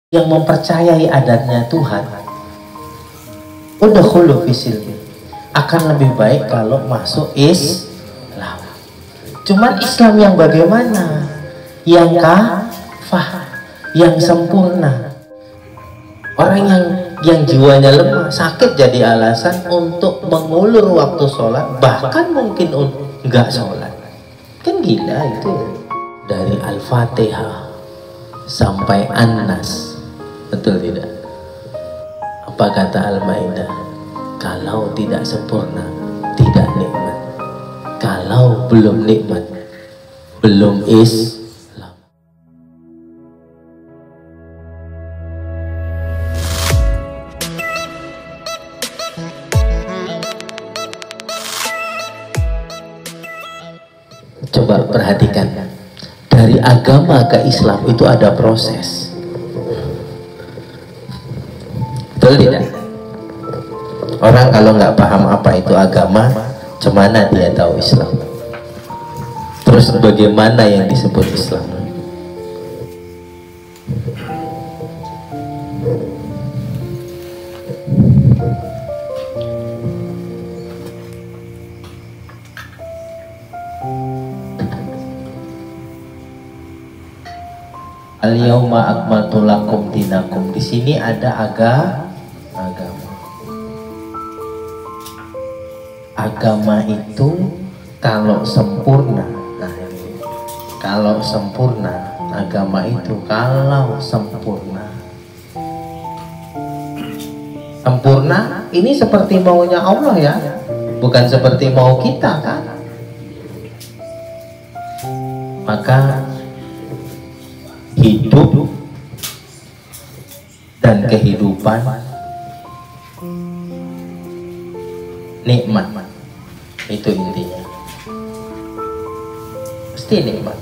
yang mempercayai adatnya Tuhan, udkhulu fisilmi, akan lebih baik kalau masuk Islam. Cuman Islam yang bagaimana? Yang kafah, yang sempurna. Orang yang jiwanya lemah, sakit jadi alasan untuk mengulur waktu sholat, bahkan mungkin enggak sholat. Kan gila itu. Dari Al-Fatihah sampai An-Nas, betul tidak? Apa kata Al-Maidah? Kalau tidak sempurna, tidak nikmat. Kalau belum nikmat, belum Islam. Coba perhatikan, dari agama ke Islam itu ada proses. Betul tidak? Orang kalau nggak paham apa itu agama, cemana dia tahu Islam? Terus bagaimana yang disebut Islam? Al-yauma akmaltu lakum dinakum. Di sini ada agama. Agama itu kalau sempurna. Nah, ini. Kalau sempurna, agama itu kalau sempurna. Sempurna ini seperti maunya Allah ya, bukan seperti mau kita kan? Maka hidup dan kehidupan nikmat, itu intinya. Pasti nikmat,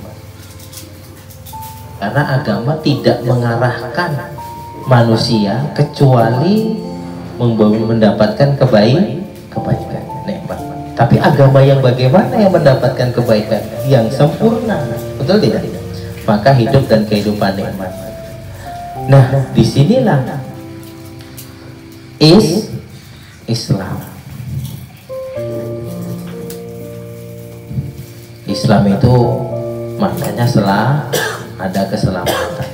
karena agama tidak mengarahkan manusia kecuali mendapatkan kebaikan, nikmat. Tapi agama yang bagaimana yang mendapatkan kebaikan? Yang sempurna, betul tidak? Maka hidup dan kehidupan nikmat. Nah, disinilah Islam. Islam itu maknanya ada keselamatan.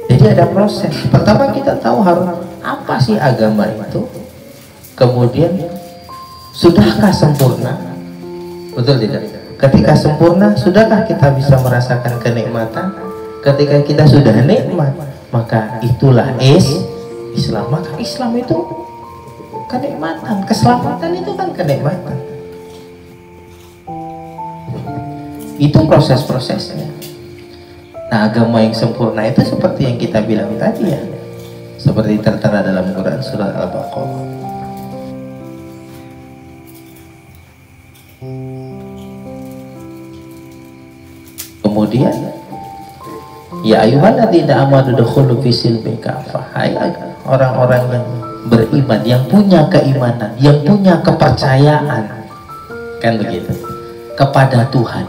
Jadi ada proses. Pertama kita tahu harus apa sih agama itu. Kemudian sudahkah sempurna? Betul tidak? Ketika sempurna, sudahkah kita bisa merasakan kenikmatan? Ketika kita sudah nikmat, maka itulah Islam. Maka Islam itu kenikmatan, keselamatan itu kan kenikmatan. Itu proses-prosesnya. Nah, agama yang sempurna itu seperti yang kita bilang tadi ya, seperti tertera dalam Quran surat Al-Baqarah. Kemudian, ya ayyuhalladzina amanu dukhulu fisilmi kafah. Hai orang-orang yang beriman, yang punya keimanan, yang punya kepercayaan, kan begitu, kepada Tuhan.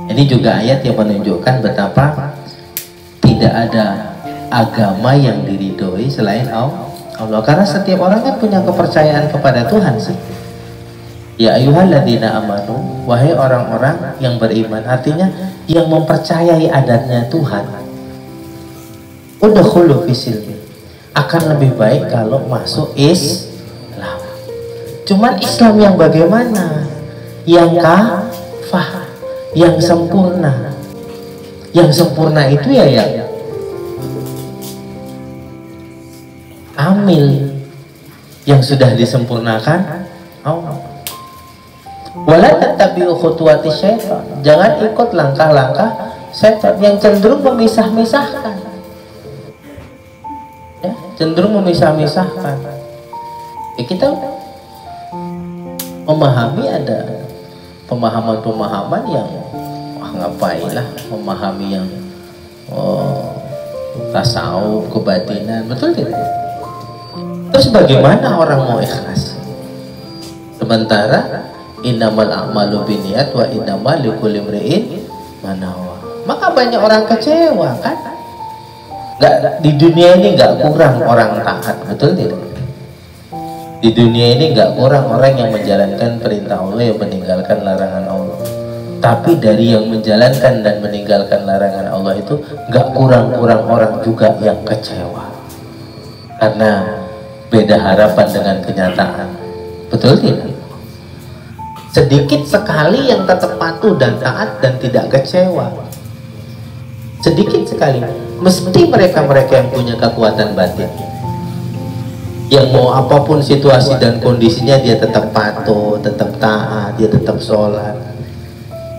Ini juga ayat yang menunjukkan betapa tidak ada agama yang diridhoi selain Allah. Karena setiap orang kan punya kepercayaan kepada Tuhan sih. Ya ayyuhalladzina amanu, wahai orang-orang yang beriman, artinya yang mempercayai adatnya Tuhan, udkhulu fisilmi, akan lebih baik kalau masuk Islam. Cuman Islam yang bagaimana? Yang kafah, yang sempurna. Yang sempurna itu ya amil, yang sudah disempurnakan Allah. Wala tattabi'u khutuwati syaitan, jangan ikut langkah-langkah syaitan yang cenderung memisah-misahkan. Ya, cenderung memisah-misahkan. Ya, kita memahami ada pemahaman-pemahaman yang ngapain lah memahami yang tasawuf, kebatinan, betul tidak? Terus bagaimana orang mau ikhlas? Sementara Innamal a'malu binniyat wa innamal likulli imri'in ma nawa. Maka banyak orang kecewa kan? Nggak, di dunia ini nggak kurang orang taat, betul tidak? Di dunia ini nggak kurang orang yang menjalankan perintah Allah, yang meninggalkan larangan Allah. Tapi dari yang menjalankan dan meninggalkan larangan Allah itu nggak kurang-kurang orang juga yang kecewa. Karena beda harapan dengan kenyataan. Betul tidak? Sedikit sekali yang tetap patuh dan taat dan tidak kecewa. Sedikit sekali. Mesti mereka-mereka yang punya kekuatan batin, yang mau apapun situasi dan kondisinya dia tetap patuh, tetap taat, dia tetap sholat.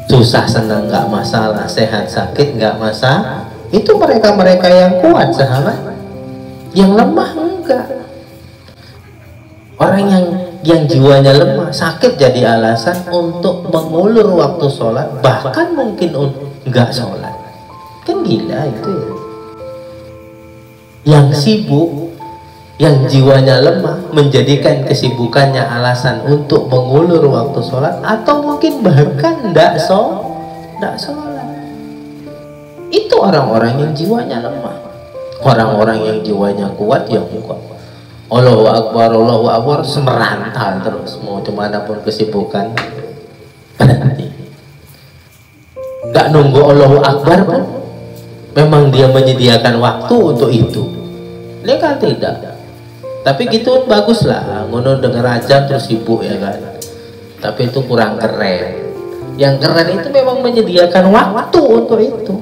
Susah senang nggak masalah, sehat sakit nggak masalah. Itu mereka-mereka yang kuat, sahabat. Yang lemah enggak. Orang yang jiwanya lemah, sakit jadi alasan untuk mengulur waktu sholat, bahkan mungkin enggak sholat. Kan gila itu ya. Yang sibuk, yang jiwanya lemah, menjadikan kesibukannya alasan untuk mengulur waktu sholat, atau mungkin bahkan enggak sholat. Itu orang-orang yang jiwanya lemah. Orang-orang yang jiwanya kuat, yang kuat. Allahu Akbar, semerantal terus, mau kemana pun kesibukan berhenti. Gak nunggu Allahu Akbar pun, memang dia menyediakan waktu untuk itu. Ini kan tidak. Tapi gitu bagus lah, ngono denger aja terus sibuk ya kan. Tapi itu kurang keren. Yang keren itu memang menyediakan waktu untuk itu.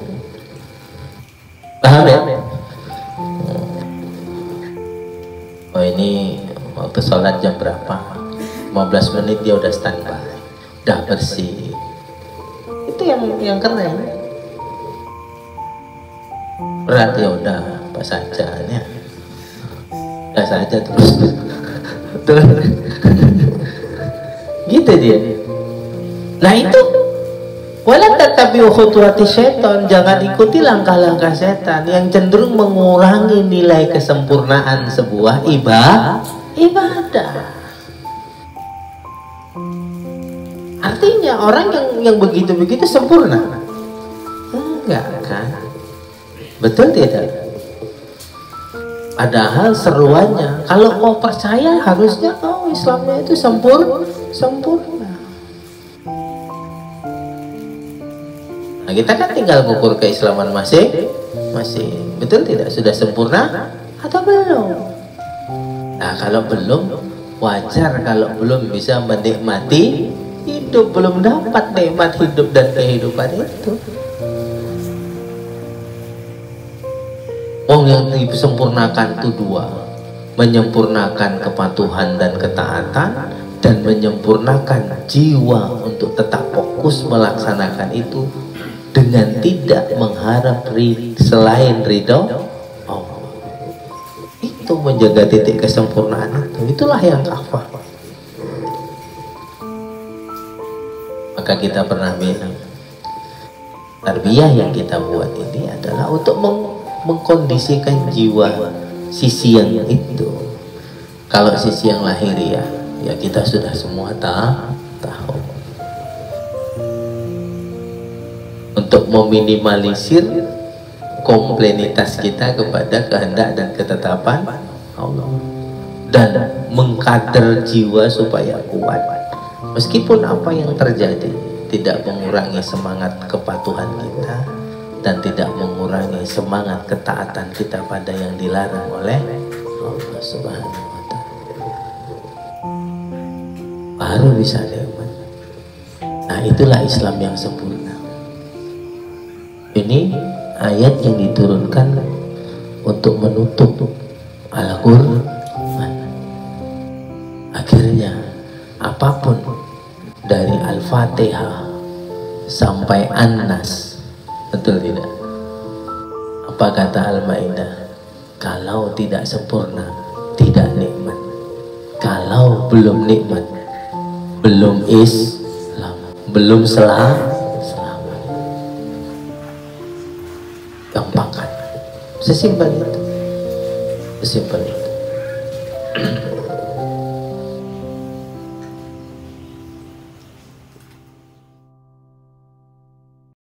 Paham ya? Oh ini waktu sholat jam berapa? 15 menit dia udah standby, udah bersih. Itu yang keren. Berat ya udah pas saja ya. Udah saja terus. Gitu dia. Nah itu wala tattabi'u khutuwati syaitan, jangan ikuti langkah-langkah setan yang cenderung mengurangi nilai kesempurnaan sebuah ibadah. Artinya orang yang begitu-begitu sempurna? Enggak kan? Betul tidak? Padahal seruannya, kalau mau percaya harusnya Islamnya itu sempurna. Nah, kita kan tinggal mengukur keislaman masing, betul tidak? Sudah sempurna atau belum? Nah, kalau belum, wajar kalau belum bisa menikmati hidup, belum dapat nikmat hidup dan kehidupan itu. Yang disempurnakan itu dua, menyempurnakan kepatuhan dan ketaatan, dan menyempurnakan jiwa untuk tetap fokus melaksanakan itu dengan tidak mengharap selain ridho Allah. Itu menjaga titik kesempurnaan itu. Itulah yang kafah. Maka kita pernah bilang, tarbiyah yang kita buat ini adalah untuk mengkondisikan jiwa sisi yang itu. Kalau sisi yang lahiriah, ya kita sudah semua tahu. Untuk meminimalisir komplenitas kita kepada kehendak dan ketetapan Allah, dan mengkader jiwa supaya kuat meskipun apa yang terjadi tidak mengurangi semangat kepatuhan kita dan tidak mengurangi semangat ketaatan kita pada yang dilarang oleh Allah Subhanahu wa Ta'ala. Baru bisa nikmat. Nah, itulah Islam yang sempurna. Ini ayat yang diturunkan untuk menutup Al-Quran. Akhirnya apapun dari Al-Fatihah sampai An-Nas, betul tidak? Apa kata Al-Maidah? Kalau tidak sempurna, tidak nikmat. Kalau belum nikmat, belum Islam, belum selamat. Gampang kan? Sesimpel itu. Sesimpel itu.